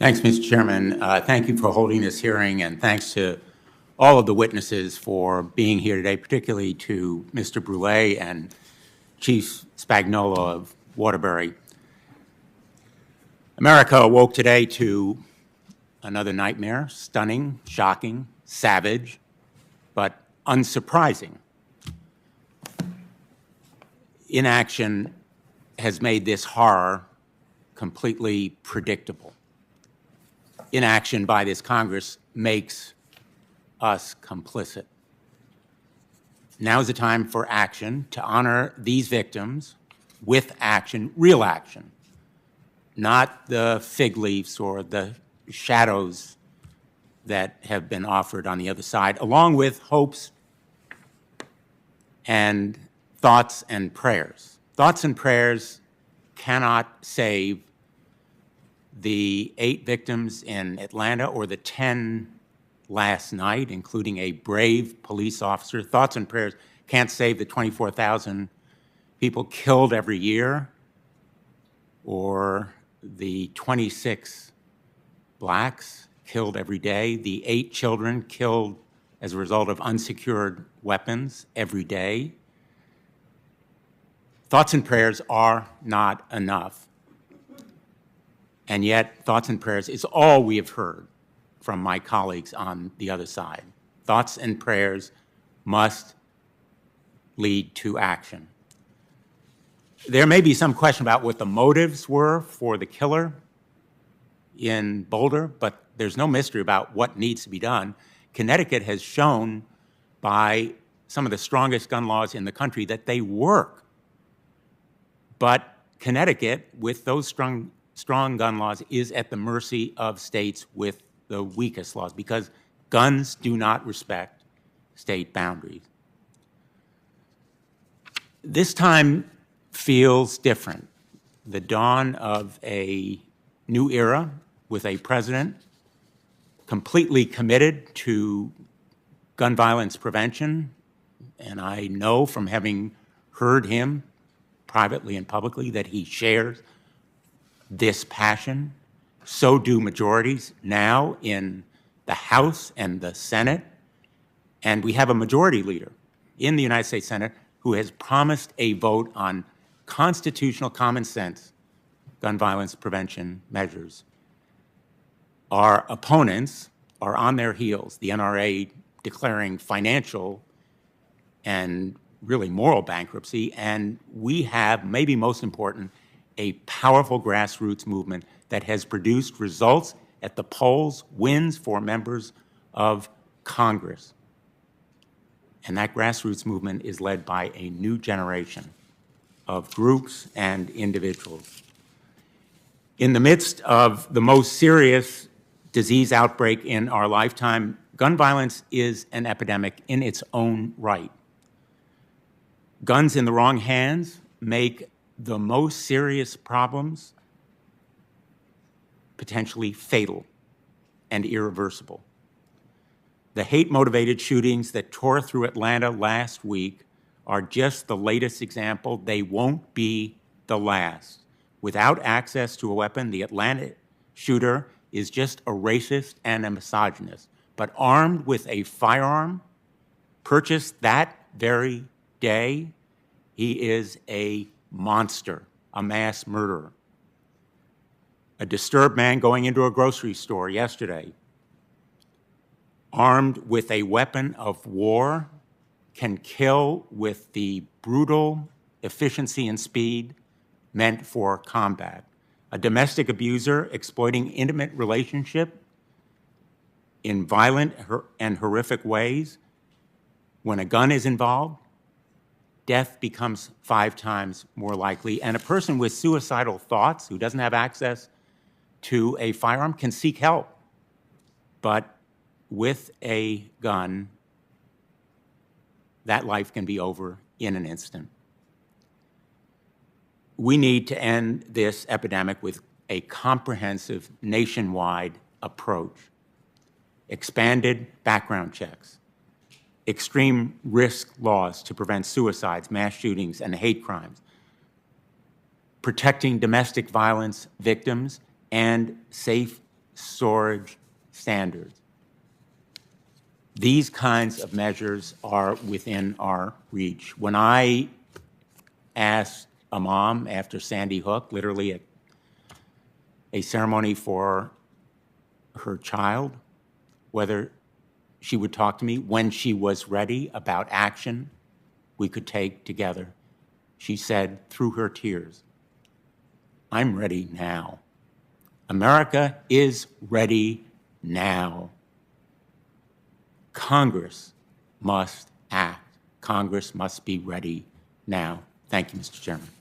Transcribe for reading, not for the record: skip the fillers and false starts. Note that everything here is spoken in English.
Thanks, Mr. Chairman. Thank you for holding this hearing, and thanks to all of the witnesses for being here today, particularly to Mr. Brule and Chief Spagnola of Waterbury. America awoke today to another nightmare, stunning, shocking, savage, but unsurprising. Inaction has made this horror completely predictable. Inaction by this Congress makes us complicit. Now is the time for action to honor these victims with action, real action, not the fig leaves or the shadows that have been offered on the other side, along with hopes and thoughts and prayers. Thoughts and prayers cannot save the 8 victims in Atlanta or the 10 last night, including a brave police officer. Thoughts and prayers can't save the 24,000 people killed every year or the 26 blacks killed every day, the 8 children killed as a result of unsecured weapons every day. Thoughts and prayers are not enough. And yet, thoughts and prayers is all we have heard from my colleagues on the other side. Thoughts and prayers must lead to action. There may be some question about what the motives were for the killer in Boulder, but there's no mystery about what needs to be done. Connecticut has shown by some of the strongest gun laws in the country that they work. But Connecticut, with those strong gun laws, is at the mercy of states with the weakest laws because guns do not respect state boundaries. This time feels different. The dawn of a new era with a president completely committed to gun violence prevention, and I know from having heard him privately and publicly that he shares this passion. So do majorities now in the House and the Senate. And we have a majority leader in the United States Senate who has promised a vote on constitutional common sense gun violence prevention measures. Our opponents are on their heels, the NRA declaring financial and really moral bankruptcy, and we have, maybe most important, a powerful grassroots movement that has produced results at the polls, wins for members of Congress. And that grassroots movement is led by a new generation of groups and individuals. In the midst of the most serious disease outbreak in our lifetime, gun violence is an epidemic in its own right. Guns in the wrong hands make the most serious problems potentially fatal and irreversible. The hate-motivated shootings that tore through Atlanta last week are just the latest example. They won't be the last. Without access to a weapon, the Atlanta shooter is just a racist and a misogynist. But armed with a firearm, purchased that very day, he is a monster, a mass murderer. A disturbed man going into a grocery store yesterday, armed with a weapon of war, can kill with the brutal efficiency and speed meant for combat. A domestic abuser exploiting intimate relationship in violent and horrific ways. When a gun is involved, death becomes 5 times more likely. And a person with suicidal thoughts who doesn't have access to a firearm can seek help. But with a gun, that life can be over in an instant. We need to end this epidemic with a comprehensive nationwide approach. Expanded background checks, extreme risk laws to prevent suicides, mass shootings, and hate crimes, protecting domestic violence victims, and safe storage standards. These kinds of measures are within our reach. When I asked a mom after Sandy Hook, literally a ceremony for her child, whether she would talk to me when she was ready about action we could take together, she said through her tears, "I'm ready now." America is ready now. Congress must act. Congress must be ready now. Thank you, Mr. Chairman.